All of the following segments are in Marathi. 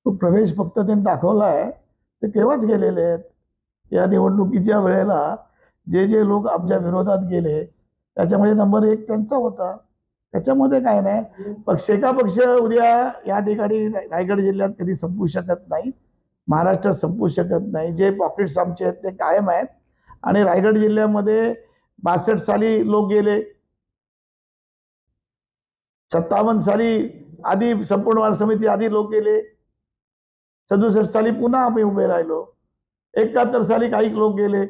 तो प्रवेश फक्त त्यांनी दाखवलाय ते केव्हाच गेलेले आहेत. या निवडणुकीच्या वेळेला जे जे लोक आमच्या विरोधात गेले त्याच्यामध्ये नंबर 1 त्यांचा होता. त्याच्यामध्ये काय नाही. पक्ष का पक्ष उद्या या ठिकाणी रायगड जिल्ह्यात कधी संपू शकत नाही, महाराष्ट्रात संपू शकत नाही. जे पॉकेट्स आमचे आहेत ते कायम आहेत. आणि रायगड जिल्ह्यामध्ये 62 साली लोक गेले, 57 साली आधी संपूर्ण वार समिती आधी लोक गेले, 67 साली पुन्हा आम्ही उभे राहिलो, 71 साली काही लोक गेले,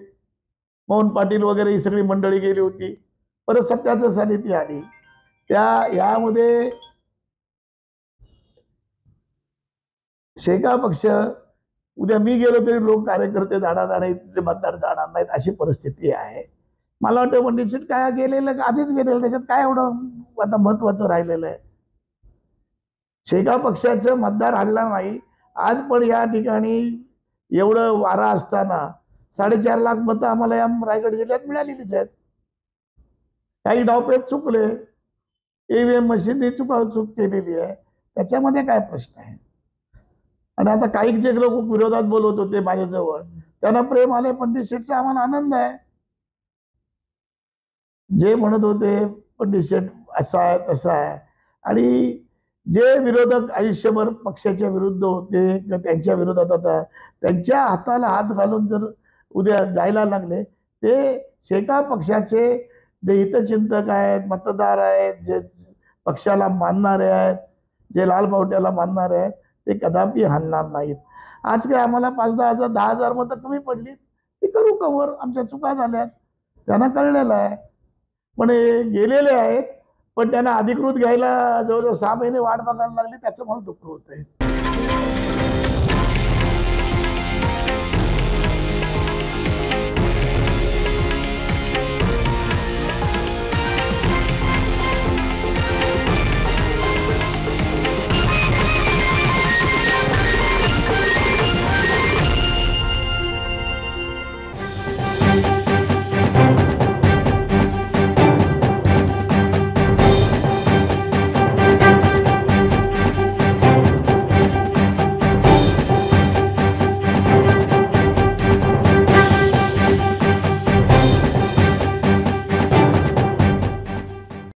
मोहन पाटील वगैरे ही सगळी मंडळी गेली होती. परत 77 साली ती आली. यामध्ये शेका पक्ष उद्या मी गेलो तरी लोक कार्यकर्ते जाणार नाही, मतदार जाणार नाहीत, अशी परिस्थिती आहे. मला वाटतं पंडित शेट काय गेलेलं आधीच गेलेलं, त्याच्यात काय एवढं आता महत्वाचं राहिलेलं आहे. शेका पक्षाचं मतदार हल्ला नाही. आज पण या ठिकाणी एवढं वारा असताना 4.5 लाख मतं आम्हाला या रायगड जिल्ह्यात मिळालेलीच आहेत. काही डावपेच चुकले, ईव्हीएम मशीनने चूक केलेली आहे, त्याच्यामध्ये काय प्रश्न आहे. आणि आता काही जे लोक विरोधात बोलत होते माझ्याजवळ त्यांना प्रेम आले, पंडित शेठचा आम्हाला आनंद आहे. जे म्हणत होते पंडित शेठ असा आहे तसा आहे, आणि जे विरोधक आयुष्यभर पक्षाच्या विरुद्ध होते किंवा त्यांच्या विरोधात होता, त्यांच्या हाताला हात घालून जर उद्या जायला लागले, ते शेका पक्षाचे जे हितचिंतक आहेत, मतदार आहेत, जे पक्षाला मानणारे आहेत, जे लाल पावट्याला मानणारे आहेत, ते कदापि हलणार नाहीत. आज काय आम्हाला 5-10 हजार 10,000 मतं कमी पडली, ते करू कव्हर, आमच्या चुका झाल्यात, त्यांना कळलेलं आहे. पण हे गेलेले आहेत, पण त्यांना अधिकृत घ्यायला जवळजवळ 6 महिने वाट बघायला लागली, त्याचं मला दुःख होतंय.